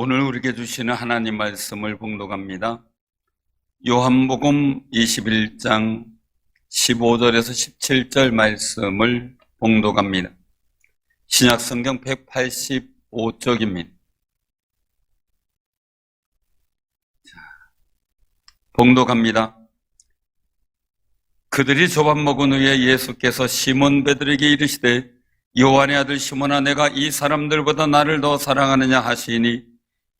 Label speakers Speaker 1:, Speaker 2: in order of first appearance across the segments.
Speaker 1: 오늘 우리에게 주시는 하나님 말씀을 봉독합니다. 요한복음 21장 15절에서 17절 말씀을 봉독합니다. 신약성경 185쪽입니다. 봉독합니다. 그들이 조밥 먹은 후에 예수께서 시몬 베드로에게 이르시되 요한의 아들 시몬아, 내가 이 사람들보다 나를 더 사랑하느냐 하시니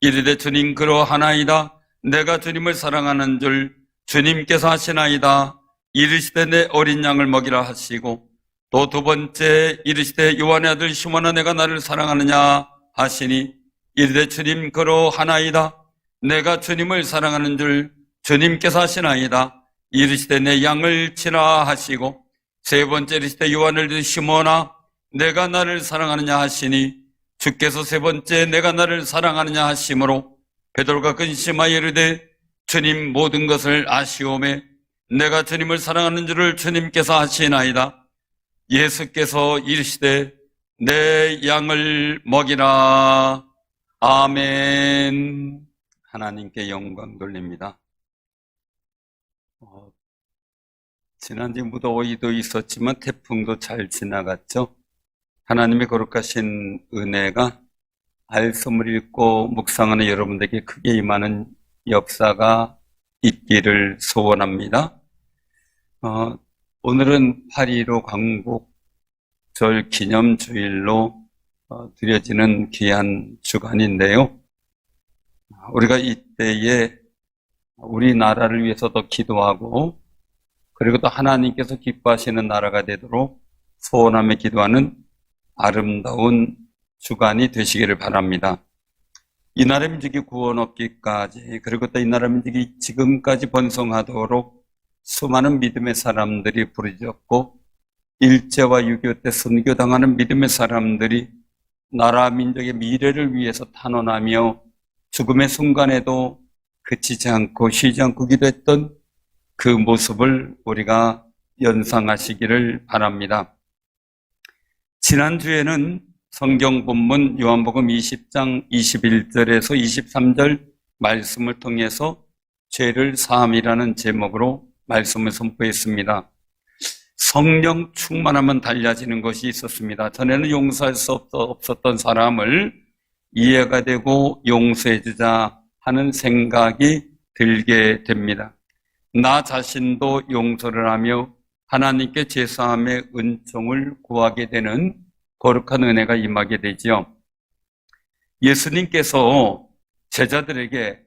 Speaker 1: 이르되 주님 그러하나이다. 내가 주님을 사랑하는 줄 주님께서 하시나이다. 이르시되 내 어린 양을 먹이라 하시고 또 두 번째 이르시되 요한의 아들 시몬아, 내가 나를 사랑하느냐 하시니 이르되 주님 그러하나이다. 내가 주님을 사랑하는 줄 주님께서 하시나이다. 이르시되 내 양을 치라 하시고 세 번째 이르시되 요한을 이르시되 시몬아, 내가 나를 사랑하느냐 하시니 주께서 세 번째 내가 나를 사랑하느냐 하심으로 베드로가 근심하여 이르되 주님 모든 것을 아시오매 내가 주님을 사랑하는 줄을 주님께서 아시나이다. 예수께서 이르시되 내 양을 먹이라. 아멘. 하나님께 영광 돌립니다. 지난주 무더위도 있었지만 태풍도 잘 지나갔죠. 하나님의 거룩하신 은혜가 말씀을 읽고 묵상하는 여러분들에게 크게 임하는 역사가 있기를 소원합니다. 오늘은 8.15 광복절 기념주일로 드려지는 귀한 주간인데요. 우리가 이때에 우리나라를 위해서도 기도하고 그리고 또 하나님께서 기뻐하시는 나라가 되도록 소원하며 기도하는 아름다운 주간이 되시기를 바랍니다. 이 나라 민족이 구원 얻기까지 그리고 또 이 나라 민족이 지금까지 번성하도록 수많은 믿음의 사람들이 부르짖었고 일제와 6.25 때 순교당하는 믿음의 사람들이 나라 민족의 미래를 위해서 탄원하며 죽음의 순간에도 그치지 않고 쉬지 않고 기도했던 그 모습을 우리가 연상하시기를 바랍니다. 지난주에는 성경 본문 요한복음 20장 21절에서 23절 말씀을 통해서 죄를 사함이라는 제목으로 말씀을 선포했습니다. 성령 충만하면 달라지는 것이 있었습니다. 전에는 용서할 수 없었던 사람을 이해가 되고 용서해 주자 하는 생각이 들게 됩니다. 나 자신도 용서를 하며 하나님께 제사함의 은총을 구하게 되는 거룩한 은혜가 임하게 되지요. 예수님께서 제자들에게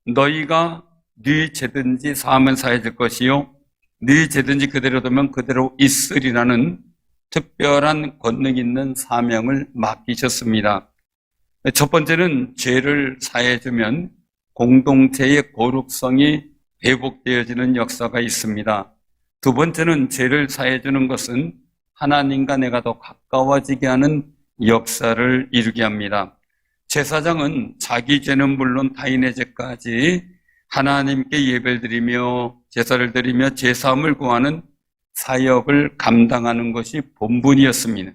Speaker 1: 너희가 네 죄든지 사하면 사해질 것이요 네 죄든지 그대로 두면 그대로 있으리라는 특별한 권능 있는 사명을 맡기셨습니다. 첫 번째는 죄를 사해주면 공동체의 거룩성이 회복되어지는 역사가 있습니다. 두 번째는 죄를 사해주는 것은 하나님과 내가 더 가까워지게 하는 역사를 이루게 합니다. 제사장은 자기 죄는 물론 타인의 죄까지 하나님께 예배를 드리며 제사를 드리며 제사함을 구하는 사역을 감당하는 것이 본분이었습니다.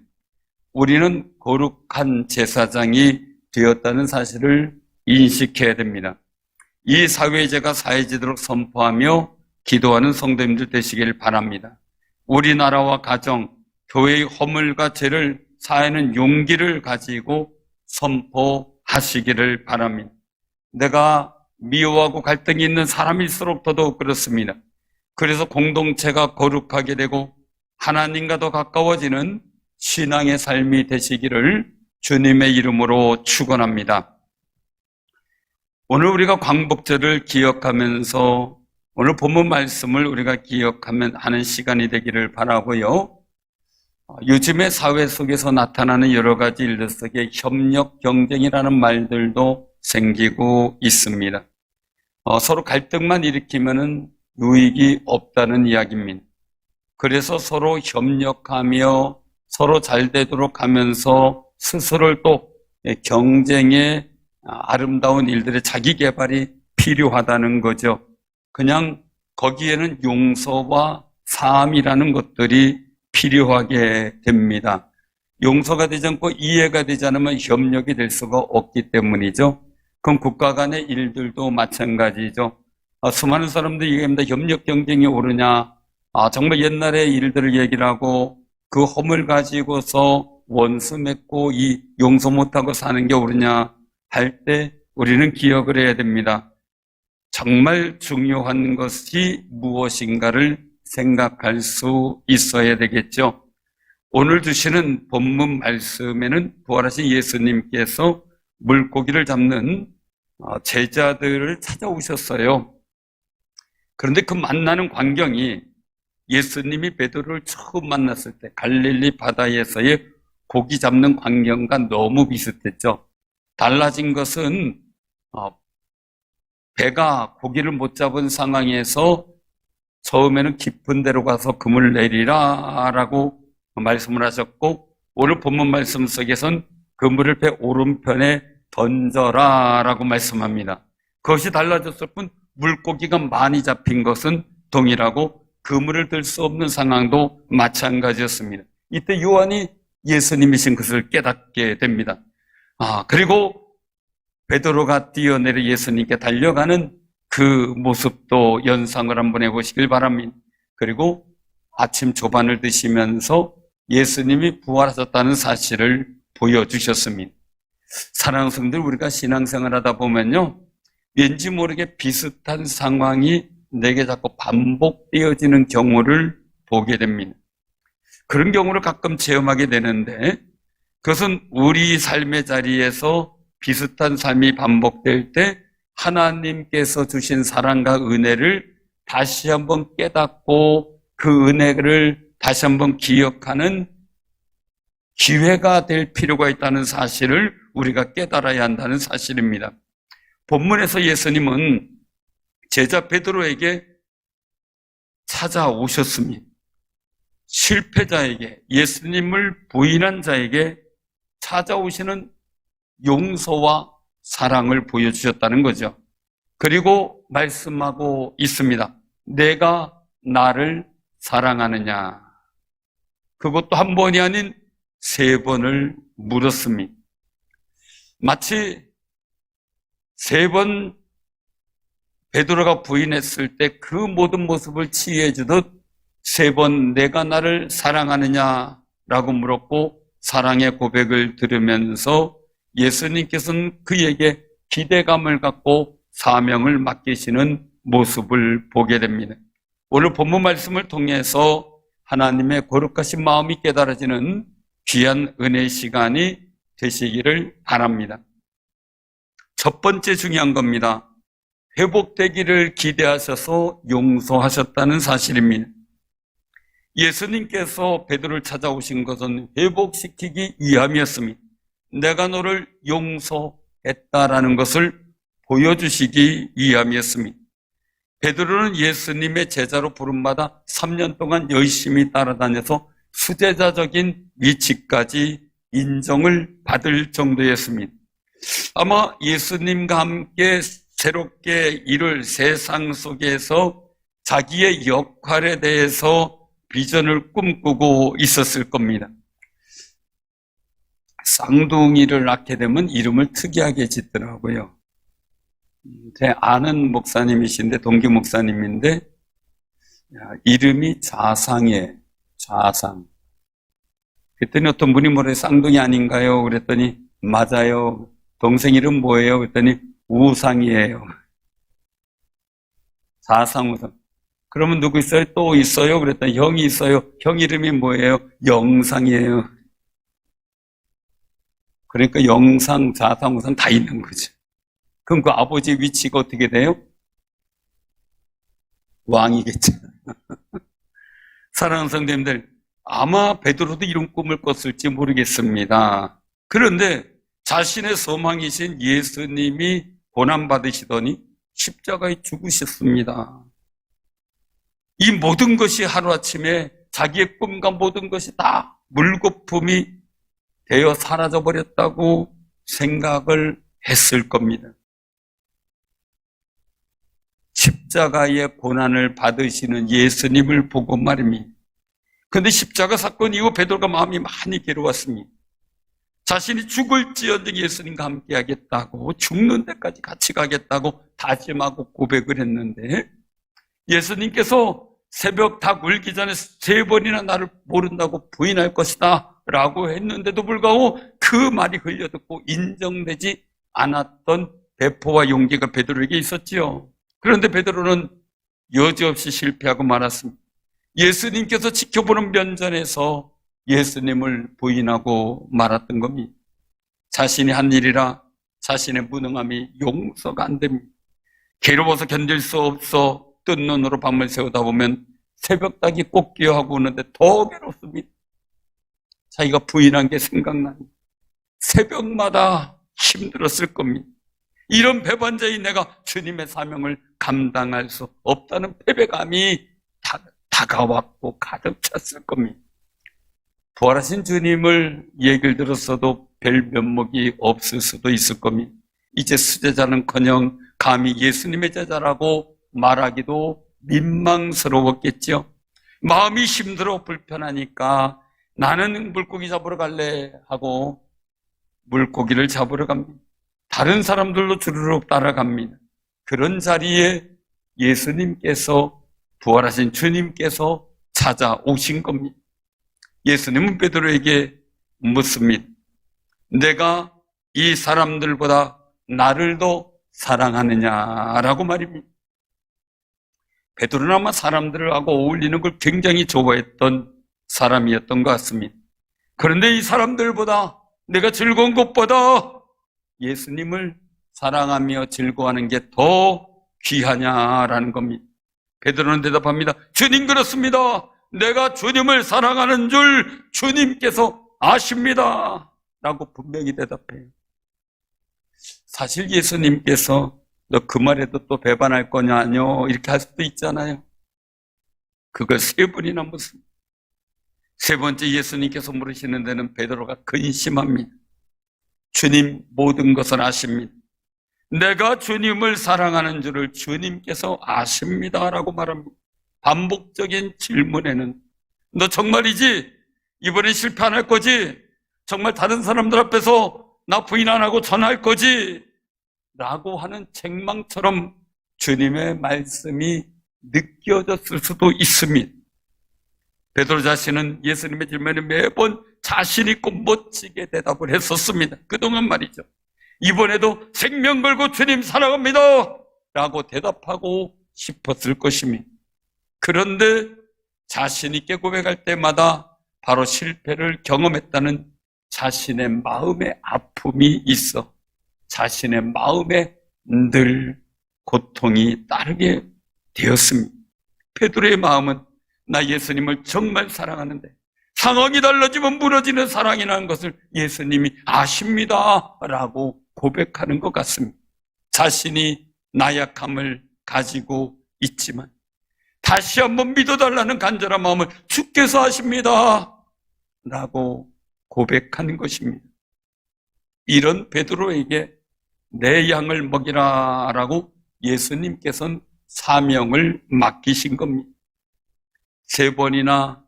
Speaker 1: 우리는 거룩한 제사장이 되었다는 사실을 인식해야 됩니다. 이 사회의 죄가 사해지도록 선포하며 기도하는 성도님들 되시길 바랍니다. 우리나라와 가정, 교회의 허물과 죄를 사하는 용기를 가지고 선포하시기를 바랍니다. 내가 미워하고 갈등이 있는 사람일수록 더더욱 그렇습니다. 그래서 공동체가 거룩하게 되고 하나님과 더 가까워지는 신앙의 삶이 되시기를 주님의 이름으로 축원합니다. 오늘 우리가 광복절을 기억하면서 오늘 본문 말씀을 우리가 기억하면 하는 시간이 되기를 바라고요. 요즘의 사회 속에서 나타나는 여러 가지 일들 속에 협력, 경쟁이라는 말들도 생기고 있습니다. 서로 갈등만 일으키면은 유익이 없다는 이야기입니다. 그래서 서로 협력하며 서로 잘 되도록 하면서 스스로를 또 경쟁의 아름다운 일들의 자기 개발이 필요하다는 거죠. 그냥 거기에는 용서와 사함이라는 것들이 필요하게 됩니다. 용서가 되지 않고 이해가 되지 않으면 협력이 될 수가 없기 때문이죠. 그럼 국가 간의 일들도 마찬가지죠. 수많은 사람들이 얘기합니다. 협력 경쟁이 오르냐. 정말 옛날의 일들을 얘기를 하고 그 허물 가지고서 원수 맺고 이 용서 못하고 사는 게 오르냐 할 때 우리는 기억을 해야 됩니다. 정말 중요한 것이 무엇인가를 생각할 수 있어야 되겠죠. 오늘 주시는 본문 말씀에는 부활하신 예수님께서 물고기를 잡는 제자들을 찾아오셨어요. 그런데 그 만나는 광경이 예수님이 베드로를 처음 만났을 때 갈릴리 바다에서의 고기 잡는 광경과 너무 비슷했죠. 달라진 것은 배가 고기를 못 잡은 상황에서 처음에는 깊은 데로 가서 그물 내리라 라고 말씀을 하셨고, 오늘 본문 말씀 속에선 그물을 배 오른편에 던져라 라고 말씀합니다. 그것이 달라졌을 뿐 물고기가 많이 잡힌 것은 동일하고 그물을 들 수 없는 상황도 마찬가지였습니다. 이때 요한이 예수님이신 것을 깨닫게 됩니다. 그리고 베드로가 뛰어내려 예수님께 달려가는 그 모습도 연상을 한번 해보시길 바랍니다. 그리고 아침 조반을 드시면서 예수님이 부활하셨다는 사실을 보여주셨습니다. 사랑하는 성도들, 우리가 신앙생활 하다 보면요, 왠지 모르게 비슷한 상황이 내게 자꾸 반복되어지는 경우를 보게 됩니다. 그런 경우를 가끔 체험하게 되는데, 그것은 우리 삶의 자리에서 비슷한 삶이 반복될 때 하나님께서 주신 사랑과 은혜를 다시 한번 깨닫고 그 은혜를 다시 한번 기억하는 기회가 될 필요가 있다는 사실을 우리가 깨달아야 한다는 사실입니다. 본문에서 예수님은 제자 베드로에게 찾아오셨습니다. 실패자에게, 예수님을 부인한 자에게 찾아오시는 용서와 사랑을 보여주셨다는 거죠. 그리고 말씀하고 있습니다. 내가 나를 사랑하느냐? 그것도 한 번이 아닌 3번을 물었습니다. 마치 3번 베드로가 부인했을 때 그 모든 모습을 치유해 주듯 3번 내가 나를 사랑하느냐라고 물었고, 사랑의 고백을 들으면서 예수님께서는 그에게 기대감을 갖고 사명을 맡기시는 모습을 보게 됩니다. 오늘 본문 말씀을 통해서 하나님의 거룩하신 마음이 깨달아지는 귀한 은혜의 시간이 되시기를 바랍니다. 첫 번째 중요한 겁니다. 회복되기를 기대하셔서 용서하셨다는 사실입니다. 예수님께서 베드로를 찾아오신 것은 회복시키기 위함이었습니다. 내가 너를 용서했다라는 것을 보여주시기 위함이었습니다. 베드로는 예수님의 제자로 부름받아 3년 동안 열심히 따라다녀서 수제자적인 위치까지 인정을 받을 정도였습니다. 아마 예수님과 함께 새롭게 이룰 세상 속에서 자기의 역할에 대해서 비전을 꿈꾸고 있었을 겁니다. 쌍둥이를 낳게 되면 이름을 특이하게 짓더라고요. 제 아는 목사님이신데, 동기 목사님인데, 이름이 자상이에요. 자상. 그랬더니 어떤 분이 뭐래, 쌍둥이 아닌가요? 그랬더니 맞아요. 동생 이름 뭐예요? 그랬더니 우상이에요. 자상, 우상. 그러면 누구 있어요? 또 있어요? 그랬더니 형이 있어요. 형 이름이 뭐예요? 영상이에요. 그러니까 영상, 자상, 우상 다 있는 거죠. 그럼 그 아버지 위치가 어떻게 돼요? 왕이겠죠. 사랑하는 성도님들, 아마 베드로도 이런 꿈을 꿨을지 모르겠습니다. 그런데 자신의 소망이신 예수님이 고난받으시더니 십자가에 죽으셨습니다. 이 모든 것이 하루아침에 자기의 꿈과 모든 것이 다 물거품이 되어 사라져버렸다고 생각을 했을 겁니다. 십자가의 고난을 받으시는 예수님을 보고 말입니다. 그런데 십자가 사건 이후 베드로가 마음이 많이 괴로웠습니다. 자신이 죽을지언정 예수님과 함께 하겠다고, 죽는 데까지 같이 가겠다고 다짐하고 고백을 했는데, 예수님께서 새벽 닭 울기 전에 3번이나 나를 모른다고 부인할 것이다 라고 했는데도 불구하고 그 말이 흘려듣고 인정되지 않았던 배포와 용기가 베드로에게 있었지요. 그런데 베드로는 여지없이 실패하고 말았습니다. 예수님께서 지켜보는 면전에서 예수님을 부인하고 말았던 겁니다. 자신이 한 일이라 자신의 무능함이 용서가 안 됩니다. 괴로워서 견딜 수 없어 뜬 눈으로 밤을 새우다 보면 새벽닭이 꼭 기어하고 오는데 더 괴롭습니다. 자기가 부인한 게 생각납니다. 새벽마다 힘들었을 겁니다. 이런 배반자인 내가 주님의 사명을 감당할 수 없다는 패배감이 다가왔고 가득 찼을 겁니다. 부활하신 주님을 얘기를 들었어도 별 면목이 없을 수도 있을 겁니다. 이제 수제자는커녕 감히 예수님의 제자라고 말하기도 민망스러웠겠죠. 마음이 힘들어 불편하니까 나는 물고기 잡으러 갈래 하고 물고기를 잡으러 갑니다. 다른 사람들도 주르륵 따라갑니다. 그런 자리에 예수님께서, 부활하신 주님께서 찾아오신 겁니다. 예수님은 베드로에게 묻습니다. 내가 이 사람들보다 나를 더 사랑하느냐라고 말입니다. 베드로는 아마 사람들하고 어울리는 걸 굉장히 좋아했던 사람이었던 것 같습니다. 그런데 이 사람들보다 내가 즐거운 것보다 예수님을 사랑하며 즐거워하는 게 더 귀하냐라는 겁니다. 베드로는 대답합니다. 주님, 그렇습니다. 내가 주님을 사랑하는 줄 주님께서 아십니다 라고 분명히 대답해요. 사실 예수님께서 너 그 말에도 또 배반할 거냐뇨 이렇게 할 수도 있잖아요. 그걸 3번이나 묻습니다. 3번째 예수님께서 물으시는 데는 베드로가 근심합니다. 주님, 모든 것을 아십니다. 내가 주님을 사랑하는 줄을 주님께서 아십니다 라고 말합니다. 반복적인 질문에는 너 정말이지? 이번엔 실패 안 할 거지? 정말 다른 사람들 앞에서 나 부인 안 하고 전할 거지? 라고 하는 책망처럼 주님의 말씀이 느껴졌을 수도 있습니다. 베드로 자신은 예수님의 질문에 매번 자신 있고 멋지게 대답을 했었습니다. 그동안 말이죠. 이번에도 생명 걸고 주님 사랑합니다 라고 대답하고 싶었을 것입니다. 그런데 자신 있게 고백할 때마다 바로 실패를 경험했다는 자신의 마음의 아픔이 있어 자신의 마음에 늘 고통이 따르게 되었습니다. 베드로의 마음은 나 예수님을 정말 사랑하는데 상황이 달라지면 무너지는 사랑이라는 것을 예수님이 아십니다 라고 고백하는 것 같습니다. 자신이 나약함을 가지고 있지만 다시 한번 믿어달라는 간절한 마음을 주께서 아십니다 라고 고백하는 것입니다. 이런 베드로에게 내 양을 먹이라 라고 예수님께서는 사명을 맡기신 겁니다. 3번이나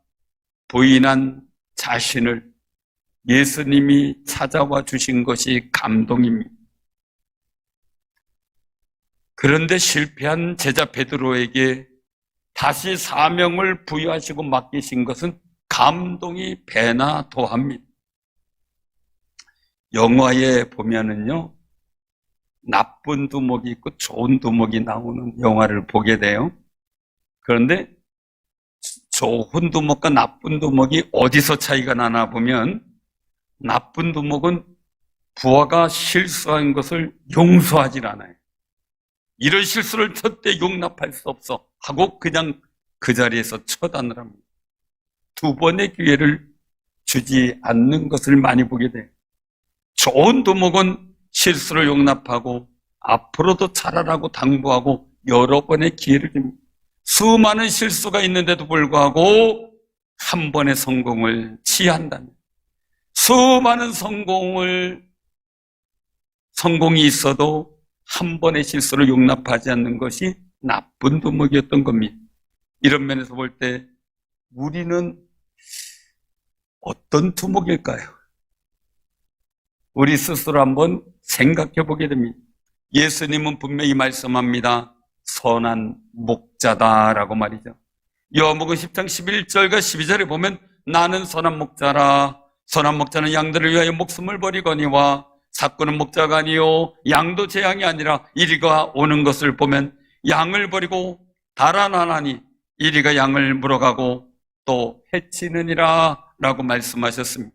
Speaker 1: 부인한 자신을 예수님이 찾아와 주신 것이 감동입니다. 그런데 실패한 제자 베드로에게 다시 사명을 부여하시고 맡기신 것은 감동이 배나 더합니다. 영화에 보면은요, 나쁜 두목이 있고 좋은 두목이 나오는 영화를 보게 돼요. 그런데 좋은 두목과 나쁜 두목이 어디서 차이가 나나 보면 나쁜 두목은 부하가 실수한 것을 용서하지 않아요. 이런 실수를 절대 용납할 수 없어 하고 그냥 그 자리에서 처단을 합니다. 2번의 기회를 주지 않는 것을 많이 보게 돼요. 좋은 두목은 실수를 용납하고 앞으로도 잘하라고 당부하고 여러 번의 기회를 줍니다. 수많은 실수가 있는데도 불구하고 한 번의 성공을 취한다면 수많은 성공이 있어도 한 번의 실수를 용납하지 않는 것이 나쁜 두목이었던 겁니다. 이런 면에서 볼 때 우리는 어떤 두목일까요? 우리 스스로 한번 생각해 보게 됩니다. 예수님은 분명히 말씀합니다. 선한 목자다라고 말이죠. 요한복음 10장 11절과 12절에 보면 나는 선한 목자라. 선한 목자는 양들을 위하여 목숨을 버리거니와 사꾼은 목자가 아니요 양도 제 양이 아니라 이리가 오는 것을 보면 양을 버리고 달아나나니 이리가 양을 물어가고 또 해치느니라 라고 말씀하셨습니다.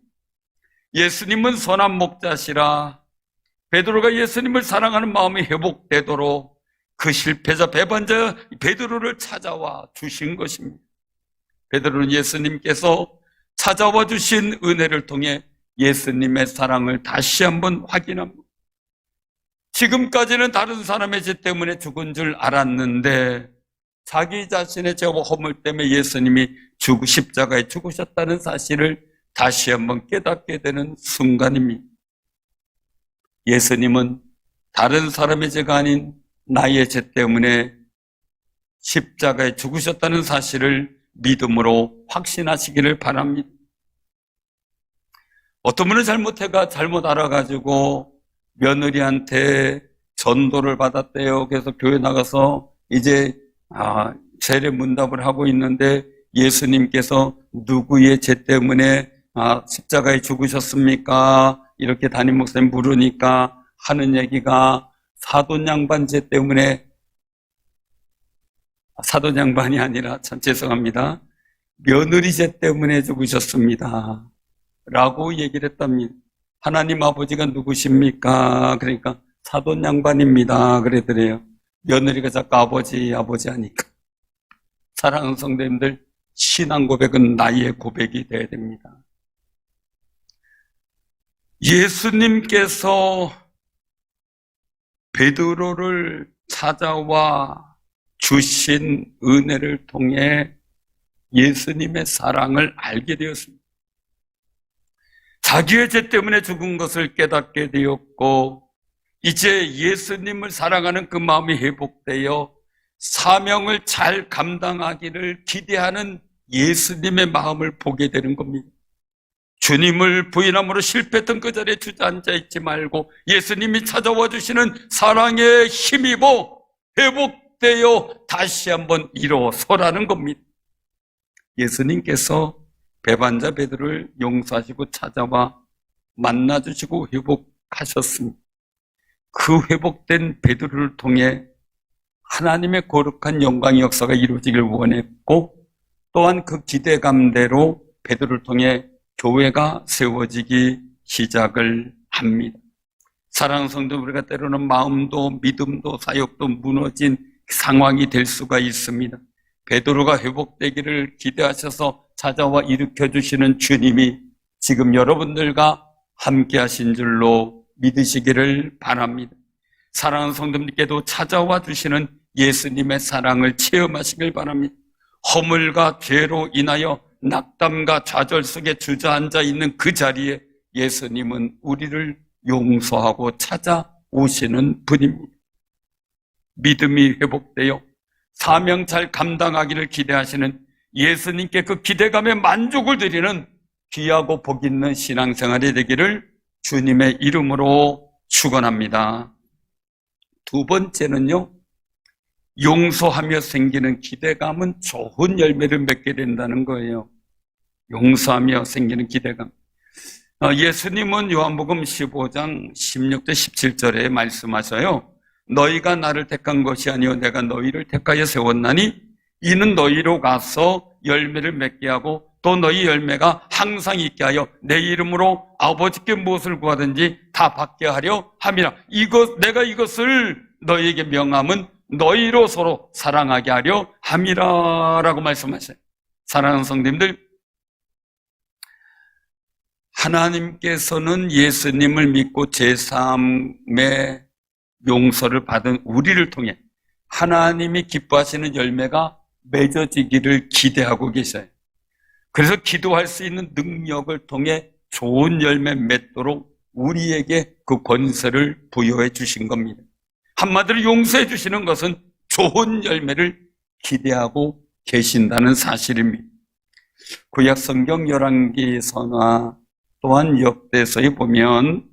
Speaker 1: 예수님은 선한 목자시라. 베드로가 예수님을 사랑하는 마음이 회복되도록 그 실패자 배반자 베드로를 찾아와 주신 것입니다. 베드로는 예수님께서 찾아와 주신 은혜를 통해 예수님의 사랑을 다시 한번 확인합니다. 지금까지는 다른 사람의 죄 때문에 죽은 줄 알았는데 자기 자신의 죄와 허물 때문에 예수님이 십자가에 죽으셨다는 사실을 다시 한번 깨닫게 되는 순간입니다. 예수님은 다른 사람의 죄가 아닌 나의 죄 때문에 십자가에 죽으셨다는 사실을 믿음으로 확신하시기를 바랍니다. 어떤 분은 잘못 알아가지고 며느리한테 전도를 받았대요. 그래서 교회 나가서 이제 세례 문답을 하고 있는데 예수님께서 누구의 죄 때문에 십자가에 죽으셨습니까? 이렇게 담임 목사님 물으니까 하는 얘기가 사돈 양반 죄 때문에, 사돈 양반이 아니라 참 죄송합니다. 며느리 죄 때문에 죽으셨습니다. 라고 얘기를 했답니다. 하나님 아버지가 누구십니까? 그러니까 사돈 양반입니다. 그러더래요. 며느리가 자꾸 아버지 하니까. 사랑하는 성도님들, 신앙 고백은 나의 고백이 되어야 됩니다. 예수님께서 베드로를 찾아와 주신 은혜를 통해 예수님의 사랑을 알게 되었습니다. 자기의 죄 때문에 죽은 것을 깨닫게 되었고 이제 예수님을 사랑하는 그 마음이 회복되어 사명을 잘 감당하기를 기대하는 예수님의 마음을 보게 되는 겁니다. 주님을 부인함으로 실패했던 그 자리에 주저앉아 있지 말고 예수님이 찾아와 주시는 사랑에 힘입어 회복되어 다시 한번 일어서라는 겁니다. 예수님께서 배반자 베드로를 용서하시고 찾아와 만나주시고 회복하셨습니다. 그 회복된 베드로를 통해 하나님의 거룩한 영광의 역사가 이루어지길 원했고 또한 그 기대감대로 베드로를 통해 교회가 세워지기 시작을 합니다. 사랑하는 성도, 우리가 때로는 마음도 믿음도 사역도 무너진 상황이 될 수가 있습니다. 베드로가 회복되기를 기대하셔서 찾아와 일으켜주시는 주님이 지금 여러분들과 함께 하신 줄로 믿으시기를 바랍니다. 사랑하는 성도님께도 찾아와 주시는 예수님의 사랑을 체험하시길 바랍니다. 허물과 죄로 인하여 낙담과 좌절 속에 주저앉아 있는 그 자리에 예수님은 우리를 용서하고 찾아오시는 분입니다. 믿음이 회복되어 사명 잘 감당하기를 기대하시는 예수님께 그 기대감에 만족을 드리는 귀하고 복 있는 신앙생활이 되기를 주님의 이름으로 축원합니다. 두 번째는요, 용서하며 생기는 기대감은 좋은 열매를 맺게 된다는 거예요. 용서하며 생기는 기대감. 예수님은 요한복음 15장 16절 17절에 말씀하셔요. 너희가 나를 택한 것이 아니요 내가 너희를 택하여 세웠나니 이는 너희로 가서 열매를 맺게 하고 또 너희 열매가 항상 있게 하여 내 이름으로 아버지께 무엇을 구하든지 다 받게 하려 함이라. 내가 이것을 너희에게 명함은 너희로 서로 사랑하게 하려 함이라 라고 말씀하셔요. 사랑하는 성도님들, 하나님께서는 예수님을 믿고 제3의 용서를 받은 우리를 통해 하나님이 기뻐하시는 열매가 맺어지기를 기대하고 계셔요. 그래서 기도할 수 있는 능력을 통해 좋은 열매 맺도록 우리에게 그 권세를 부여해 주신 겁니다. 한마디로 용서해 주시는 것은 좋은 열매를 기대하고 계신다는 사실입니다. 구약 성경 열왕기 선화 또한 역대서에 보면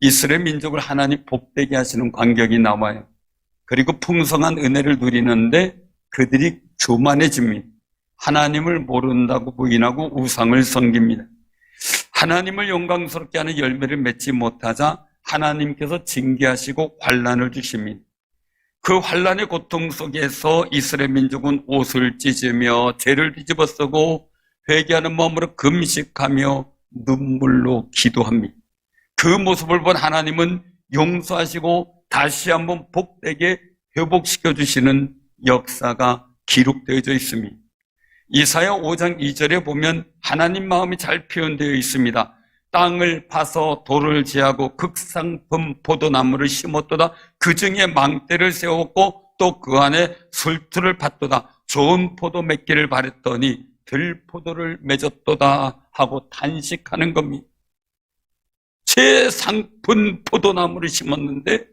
Speaker 1: 이스라엘 민족을 하나님 복되게 하시는 광경이 나와요. 그리고 풍성한 은혜를 누리는데 그들이 교만해집니다. 하나님을 모른다고 부인하고 우상을 섬깁니다. 하나님을 영광스럽게 하는 열매를 맺지 못하자 하나님께서 징계하시고 환난을 주십니다. 그 환난의 고통 속에서 이스라엘 민족은 옷을 찢으며 죄를 뒤집어 쓰고 회개하는 마음으로 금식하며 눈물로 기도합니다. 그 모습을 본 하나님은 용서하시고 다시 한번 복되게 회복시켜 주시는 역사가 기록되어져 있습니다. 이사야 5장 2절에 보면 하나님 마음이 잘 표현되어 있습니다. 땅을 파서 돌을 제하고 극상품 포도나무를 심었도다. 그 중에 망대를 세웠고 또 그 안에 술틀을 팠도다. 좋은 포도 맺기를 바랬더니 들포도를 맺었도다 하고 탄식하는 겁니다. 최상품 포도나무를 심었는데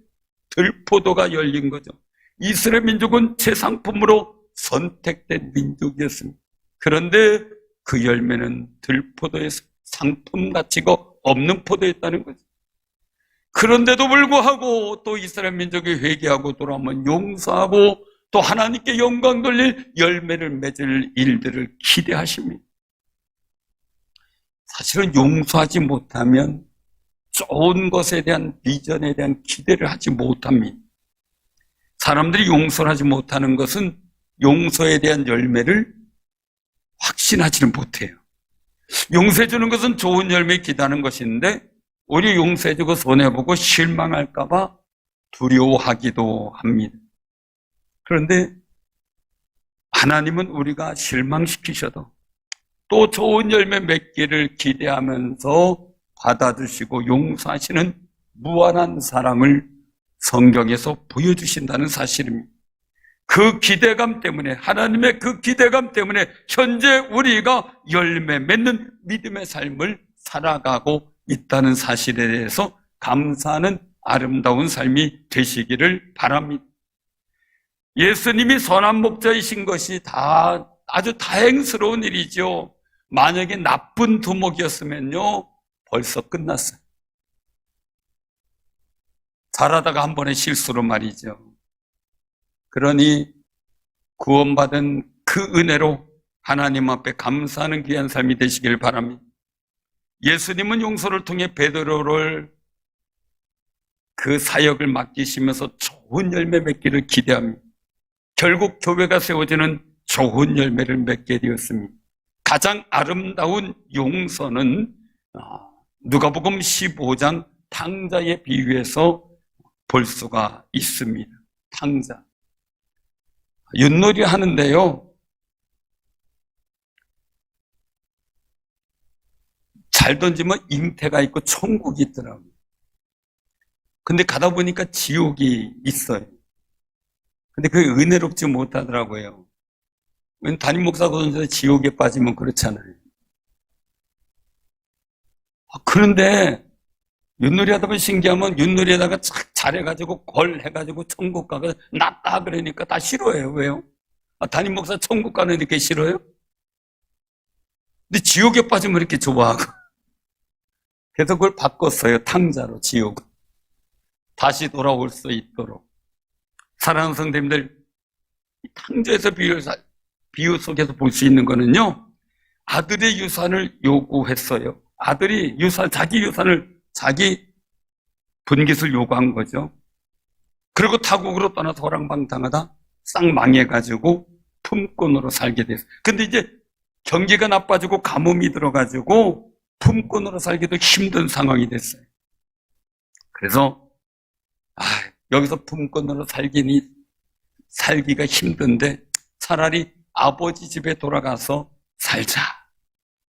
Speaker 1: 들포도가 열린 거죠. 이스라엘 민족은 최상품으로 선택된 민족이었습니다. 그런데 그 열매는 들포도에서 상품 가치가 없는 포도였다는 거죠. 그런데도 불구하고 또 이스라엘 민족이 회개하고 돌아오면 용서하고 또 하나님께 영광 돌릴 열매를 맺을 일들을 기대하십니다. 사실은 용서하지 못하면 좋은 것에 대한 비전에 대한 기대를 하지 못합니다. 사람들이 용서를 하지 못하는 것은 용서에 대한 열매를 확신하지는 못해요. 용서해 주는 것은 좋은 열매 기대하는 것인데 오히려 용서해 주고 손해보고 실망할까 봐 두려워하기도 합니다. 그런데 하나님은 우리가 실망시키셔도 또 좋은 열매 맺기를 기대하면서 받아주시고 용서하시는 무한한 사랑을 성경에서 보여주신다는 사실입니다. 그 기대감 때문에, 하나님의 그 기대감 때문에 현재 우리가 열매 맺는 믿음의 삶을 살아가고 있다는 사실에 대해서 감사하는 아름다운 삶이 되시기를 바랍니다. 예수님이 선한 목자이신 것이 다 아주 다행스러운 일이죠. 만약에 나쁜 두목이었으면요 벌써 끝났어요. 잘하다가 한 번의 실수로 말이죠. 그러니 구원받은 그 은혜로 하나님 앞에 감사하는 귀한 삶이 되시길 바랍니다. 예수님은 용서를 통해 베드로를 그 사역을 맡기시면서 좋은 열매 맺기를 기대합니다. 결국 교회가 세워지는 좋은 열매를 맺게 되었습니다. 가장 아름다운 용서는 누가복음 15장 탕자의 비유에서 볼 수가 있습니다. 탕자. 윷놀이 하는데요. 잘 던지면 잉태가 있고 천국이 있더라고요. 근데 가다 보니까 지옥이 있어요. 근데 그게 은혜롭지 못하더라고요. 담임 목사가 던져서 지옥에 빠지면 그렇잖아요. 그런데 윷놀이 하다 보면 신기하면 윷놀이에다가 착 잘해가지고 걸 해가지고 천국 가서 낫다 그러니까 다 싫어해요. 왜요? 담임 목사 천국 가는 게 싫어요? 근데 지옥에 빠지면 이렇게 좋아하고. 그래서 그걸 바꿨어요. 탕자로 지옥. 다시 돌아올 수 있도록. 사랑하는 성도님들, 탕자에서 비유 속에서 볼 수 있는 거는요, 아들의 유산을 요구했어요. 아들이 자기 유산을, 자기 분깃을 요구한 거죠. 그리고 타국으로 떠나서 호랑방탕하다 싹 망해가지고 품꾼으로 살게 됐어요. 근데 이제 경기가 나빠지고 가뭄이 들어가지고 품꾼으로 살기도 힘든 상황이 됐어요. 그래서 여기서 품꾼으로 살기가 힘든데 차라리 아버지 집에 돌아가서 살자.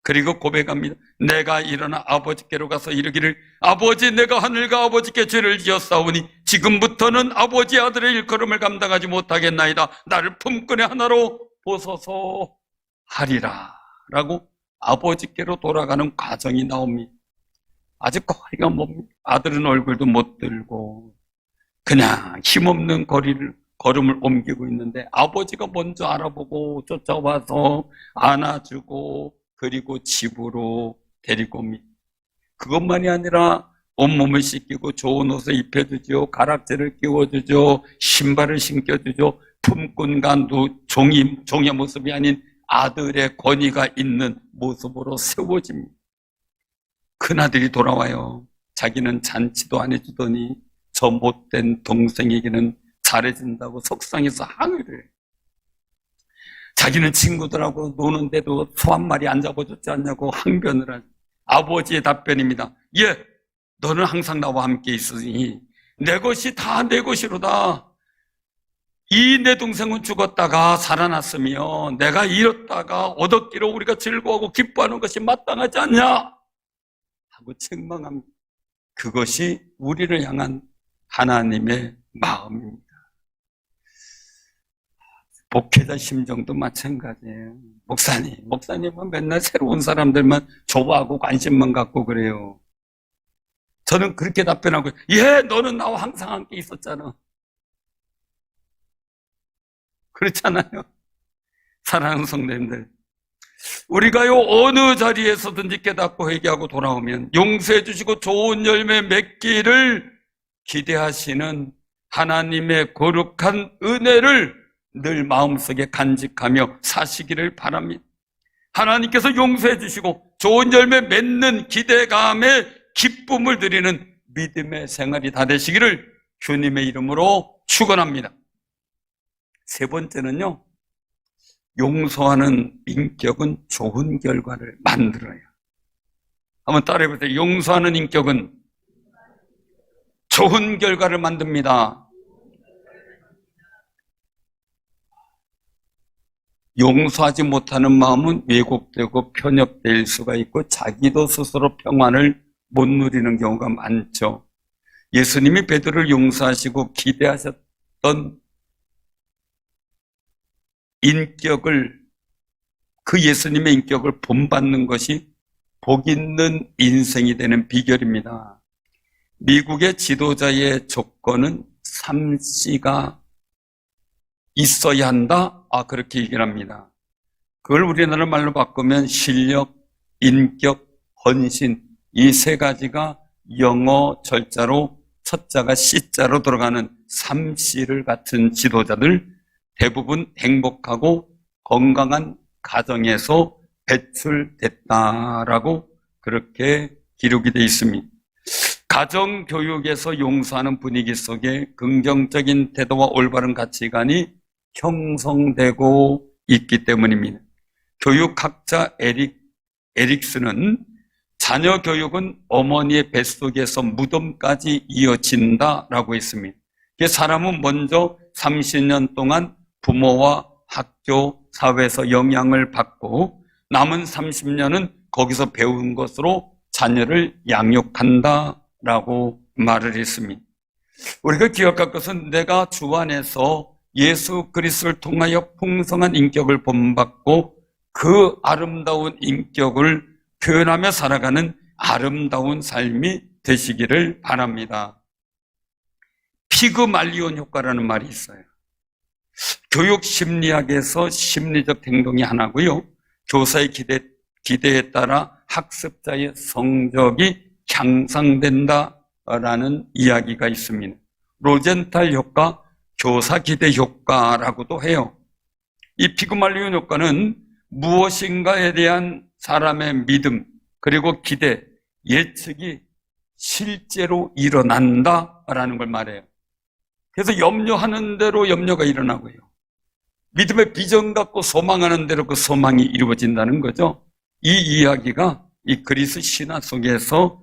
Speaker 1: 그리고 고백합니다. 내가 일어나 아버지께로 가서 이르기를 아버지, 내가 하늘과 아버지께 죄를 지었사오니 지금부터는 아버지 아들의 일걸음을 감당하지 못하겠나이다. 나를 품꾼의 하나로 보소서 하리라 라고 아버지께로 돌아가는 과정이 나옵니다. 아직 거리가 멉니다. 아들은 얼굴도 못 들고 그냥 힘없는 걸음을 옮기고 있는데 아버지가 먼저 알아보고 쫓아와서 안아주고 그리고 집으로 데리고 옵니다. 그것만이 아니라 온몸을 씻기고 좋은 옷을 입혀주죠. 가락지를 끼워주죠. 신발을 신겨주죠. 품꾼과 종의 모습이 아닌 아들의 권위가 있는 모습으로 세워집니다. 큰아들이 돌아와요. 자기는 잔치도 안 해주더니 저 못된 동생에게는 잘해준다고 속상해서 항의를 해요. 자기는 친구들하고 노는데도 소 한 마리 안 잡아줬지 않냐고 항변을 하죠. 아버지의 답변입니다. 예, 너는 항상 나와 함께 있으니 내 것이 다 내 것이로다. 이 내 동생은 죽었다가 살아났으며 내가 잃었다가 얻었기로 우리가 즐거워하고 기뻐하는 것이 마땅하지 않냐 하고 책망합니다. 그것이 우리를 향한 하나님의 마음입니다. 목회자 심정도 마찬가지예요. 목사님은 맨날 새로운 사람들만 좋아하고 관심만 갖고 그래요. 저는 그렇게 답변하고, 예, 너는 나와 항상 함께 있었잖아. 그렇잖아요. 사랑하는 성도님들, 우리가요 어느 자리에서든지 깨닫고 회개하고 돌아오면 용서해 주시고 좋은 열매 맺기를 기대하시는 하나님의 거룩한 은혜를 늘 마음속에 간직하며 사시기를 바랍니다. 하나님께서 용서해 주시고 좋은 열매 맺는 기대감에 기쁨을 드리는 믿음의 생활이 다 되시기를 주님의 이름으로 축원합니다. 세 번째는요, 용서하는 인격은 좋은 결과를 만들어요. 한번 따라해보세요. 용서하는 인격은 좋은 결과를 만듭니다. 용서하지 못하는 마음은 왜곡되고 편협될 수가 있고 자기도 스스로 평안을 못 누리는 경우가 많죠. 예수님이 베드로를 용서하시고 기대하셨던 인격을, 그 예수님의 인격을 본받는 것이 복 있는 인생이 되는 비결입니다. 미국의 지도자의 조건은 3C가 있어야 한다? 그렇게 얘기를 합니다. 그걸 우리나라 말로 바꾸면 실력, 인격, 헌신, 이 세 가지가 영어 절자로 첫 자가 C자로 들어가는 3C를 갖춘 지도자들 대부분 행복하고 건강한 가정에서 배출됐다라고 그렇게 기록이 되어 있습니다. 가정교육에서 용서하는 분위기 속에 긍정적인 태도와 올바른 가치관이 형성되고 있기 때문입니다. 교육학자 에릭스는 자녀 교육은 어머니의 뱃속에서 무덤까지 이어진다라고 했습니다. 사람은 먼저 30년 동안 부모와 학교, 사회에서 영향을 받고 남은 30년은 거기서 배운 것으로 자녀를 양육한다라고 말을 했습니다. 우리가 기억할 것은 내가 주 안에서 예수 그리스도를 통하여 풍성한 인격을 본받고 그 아름다운 인격을 표현하며 살아가는 아름다운 삶이 되시기를 바랍니다. 피그말리온 효과라는 말이 있어요. 교육 심리학에서 심리적 행동이 하나고요. 교사의 기대에 따라 학습자의 성적이 향상된다라는 이야기가 있습니다. 로젠탈 효과, 교사 기대 효과라고도 해요. 이 피그말리온 효과는 무엇인가에 대한 사람의 믿음, 그리고 기대, 예측이 실제로 일어난다라는 걸 말해요. 그래서 염려하는 대로 염려가 일어나고요. 믿음의 비전 갖고 소망하는 대로 그 소망이 이루어진다는 거죠. 이 이야기가 이 그리스 신화 속에서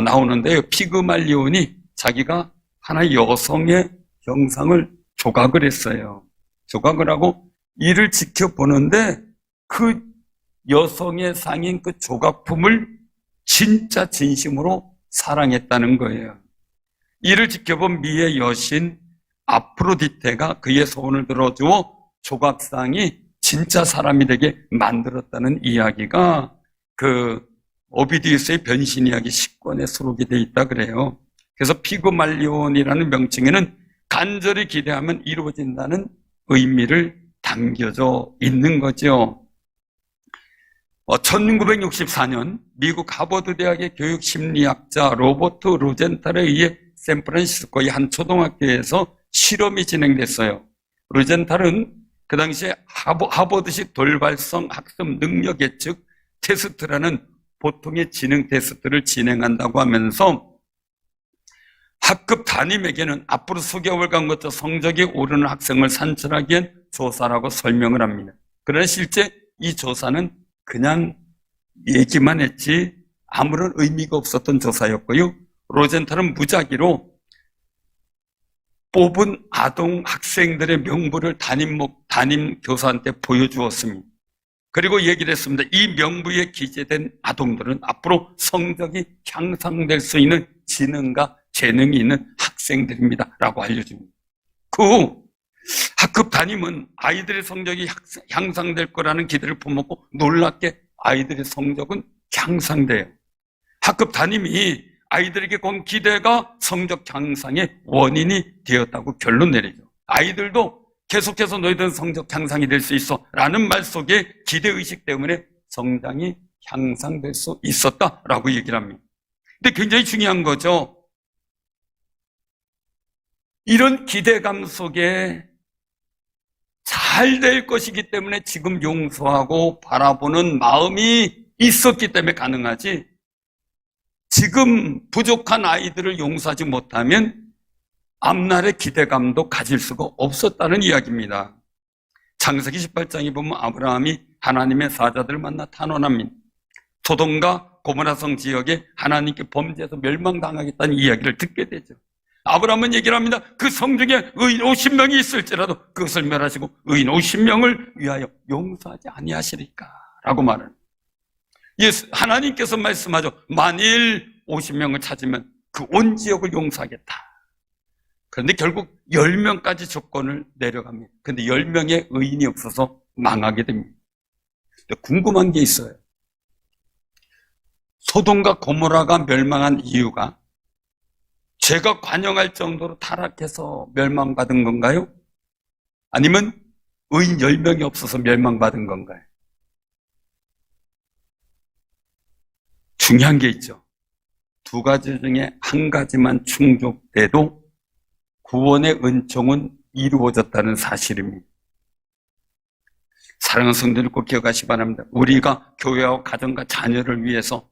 Speaker 1: 나오는데요. 피그말리온이 자기가 하나의 여성의 형상을 조각을 했어요. 조각을 하고 이를 지켜보는데 그 여성의 상인 그 조각품을 진짜 진심으로 사랑했다는 거예요. 이를 지켜본 미의 여신 아프로디테가 그의 소원을 들어주어 조각상이 진짜 사람이 되게 만들었다는 이야기가 그 오비디우스의 변신 이야기 10권에 수록이 되어 있다 그래요. 그래서 피그말리온이라는 명칭에는 간절히 기대하면 이루어진다는 의미를 담겨져 있는 거죠. 1964년 미국 하버드 대학의 교육심리학자 로버트 로젠탈에 의해 샌프란시스코의 한 초등학교에서 실험이 진행됐어요. 로젠탈은 그 당시에 하버드식 돌발성 학습 능력 예측 테스트라는 보통의 지능 테스트를 진행한다고 하면서 학급 담임에게는 앞으로 수개월간 거쳐 성적이 오르는 학생을 산출하기 위한 조사라고 설명을 합니다. 그러나 실제 이 조사는 그냥 얘기만 했지 아무런 의미가 없었던 조사였고요. 로젠탈은 무작위로 뽑은 아동 학생들의 명부를 담임 교사한테 보여주었습니다. 그리고 얘기를 했습니다. 이 명부에 기재된 아동들은 앞으로 성적이 향상될 수 있는 지능과 재능이 있는 학생들입니다 라고 알려줍니다. 그 후 학급 담임은 아이들의 성적이 향상될 거라는 기대를 품었고 놀랍게 아이들의 성적은 향상돼요. 학급 담임이 아이들에게 건 기대가 성적 향상의 원인이 되었다고 결론 내리죠. 아이들도 계속해서 너희들은 성적 향상이 될 수 있어 라는 말 속에 기대의식 때문에 성장이 향상될 수 있었다라고 얘기를 합니다. 근데 굉장히 중요한 거죠. 이런 기대감 속에 잘 될 것이기 때문에 지금 용서하고 바라보는 마음이 있었기 때문에 가능하지, 지금 부족한 아이들을 용서하지 못하면 앞날의 기대감도 가질 수가 없었다는 이야기입니다. 창세기 18장에 보면 아브라함이 하나님의 사자들을 만나 탄원합니다. 소돔과 고모라성 지역에 하나님께 범죄해서 멸망당하겠다는 이야기를 듣게 되죠. 아브라함은 얘기를 합니다. 그 성중에 의인 50명이 있을지라도 그것을 멸하시고 의인 50명을 위하여 용서하지 아니하시리까 라고 말합니다. 하나님께서 말씀하죠. 만일 50명을 찾으면 그 온 지역을 용서하겠다. 그런데 결국 10명까지 조건을 내려갑니다. 그런데 10명의 의인이 없어서 망하게 됩니다. 궁금한 게 있어요. 소돔과 고모라가 멸망한 이유가 죄가 관영할 정도로 타락해서 멸망받은 건가요? 아니면 의인 10명이 없어서 멸망받은 건가요? 중요한 게 있죠. 두 가지 중에 한 가지만 충족돼도 구원의 은총은 이루어졌다는 사실입니다. 사랑하는 성도들 꼭 기억하시기 바랍니다. 우리가 교회와 가정과 자녀를 위해서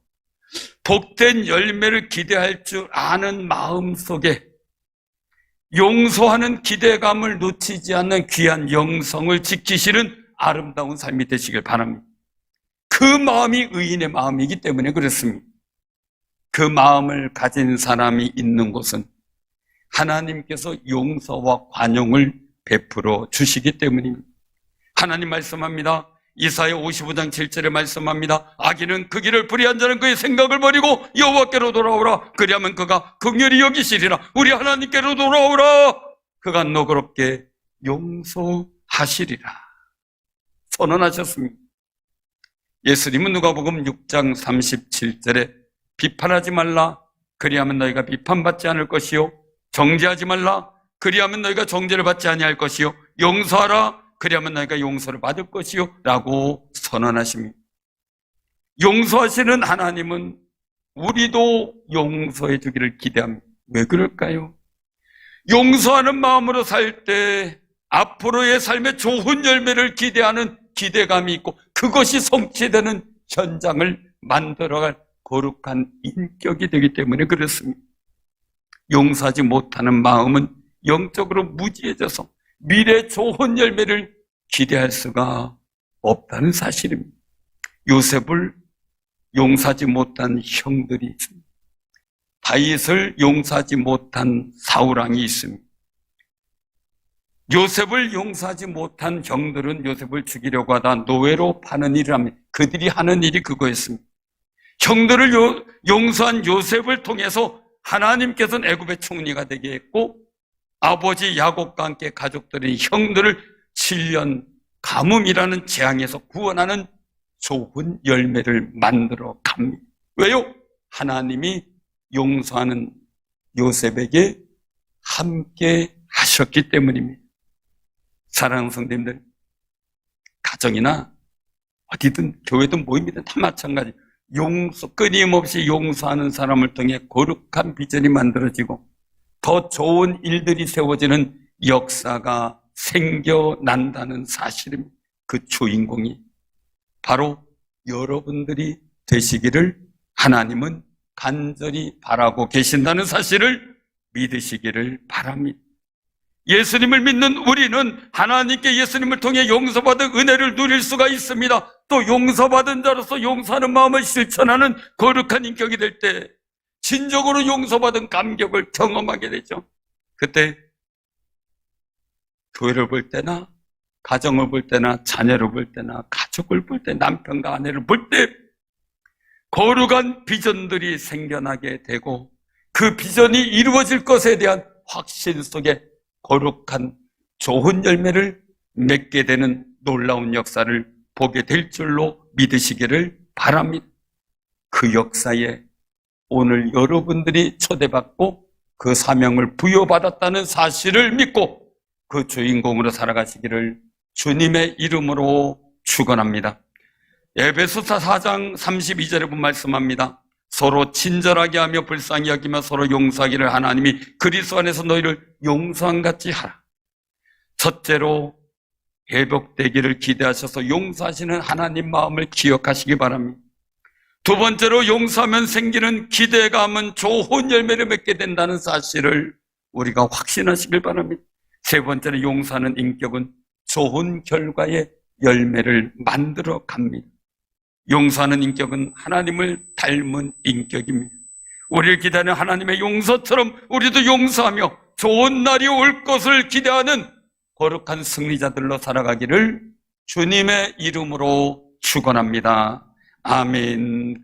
Speaker 1: 복된 열매를 기대할 줄 아는 마음 속에 용서하는 기대감을 놓치지 않는 귀한 영성을 지키시는 아름다운 삶이 되시길 바랍니다. 그 마음이 의인의 마음이기 때문에 그렇습니다. 그 마음을 가진 사람이 있는 곳은 하나님께서 용서와 관용을 베풀어 주시기 때문입니다. 하나님 말씀합니다. 이사야 55장 7절에 말씀합니다. 악인은 그 길을 불의한 자는 그의 생각을 버리고 여호와께로 돌아오라. 그리하면 그가 긍휼히 여기시리라. 우리 하나님께로 돌아오라. 그가 너그럽게 용서하시리라. 선언하셨습니다. 예수님은 누가복음 6장 37절에 비판하지 말라. 그리하면 너희가 비판받지 않을 것이요. 정죄하지 말라. 그리하면 너희가 정죄를 받지 아니할 것이요. 용서하라. 그리하면 너희가 용서를 받을 것이요 라고 선언하십니다. 용서하시는 하나님은 우리도 용서해 주기를 기대합니다. 왜 그럴까요? 용서하는 마음으로 살 때 앞으로의 삶의 좋은 열매를 기대하는 기대감이 있고 그것이 성취되는 현장을 만들어갈 거룩한 인격이 되기 때문에 그렇습니다. 용서하지 못하는 마음은 영적으로 무지해져서 미래 좋은 열매를 기대할 수가 없다는 사실입니다. 요셉을 용서하지 못한 형들이 있습니다. 다윗을 용서하지 못한 사울왕이 있습니다. 요셉을 용서하지 못한 형들은 요셉을 죽이려고 하다 노예로 파는 일을 합니다. 그들이 하는 일이 그거였습니다. 형들을 용서한 요셉을 통해서 하나님께서는 애굽의 총리가 되게 했고 아버지 야곱과 함께 가족들이 형들을 7년 가뭄이라는 재앙에서 구원하는 좋은 열매를 만들어 갑니다. 왜요? 하나님이 용서하는 요셉에게 함께 하셨기 때문입니다. 사랑하는 성도님들, 가정이나 어디든 교회든 모임이든 다 마찬가지. 끊임없이 용서하는 사람을 통해 거룩한 비전이 만들어지고 더 좋은 일들이 세워지는 역사가 생겨난다는 사실입니다. 그 주인공이 바로 여러분들이 되시기를 하나님은 간절히 바라고 계신다는 사실을 믿으시기를 바랍니다. 예수님을 믿는 우리는 하나님께 예수님을 통해 용서받은 은혜를 누릴 수가 있습니다. 또 용서받은 자로서 용서하는 마음을 실천하는 거룩한 인격이 될 때 진정으로 용서받은 감격을 경험하게 되죠. 그때 교회를 볼 때나 가정을 볼 때나 자녀를 볼 때나 가족을 볼 때 남편과 아내를 볼 때 거룩한 비전들이 생겨나게 되고 그 비전이 이루어질 것에 대한 확신 속에 거룩한 좋은 열매를 맺게 되는 놀라운 역사를 보게 될 줄로 믿으시기를 바랍니다. 그 역사에 오늘 여러분들이 초대받고 그 사명을 부여받았다는 사실을 믿고 그 주인공으로 살아가시기를 주님의 이름으로 축원합니다. 에베소서 4장 32절에 본 말씀합니다. 서로 친절하게 하며 불쌍히 여기며 서로 용서하기를 하나님이 그리스도 안에서 너희를 용서한 같이 하라. 첫째로 회복되기를 기대하셔서 용서하시는 하나님 마음을 기억하시기 바랍니다. 두 번째로 용서하면 생기는 기대감은 좋은 열매를 맺게 된다는 사실을 우리가 확신하시길 바랍니다. 세 번째로 용서하는 인격은 좋은 결과의 열매를 만들어 갑니다. 용서하는 인격은 하나님을 닮은 인격입니다. 우리를 기다리는 하나님의 용서처럼 우리도 용서하며 좋은 날이 올 것을 기대하는 거룩한 승리자들로 살아가기를 주님의 이름으로 축원합니다. 아멘.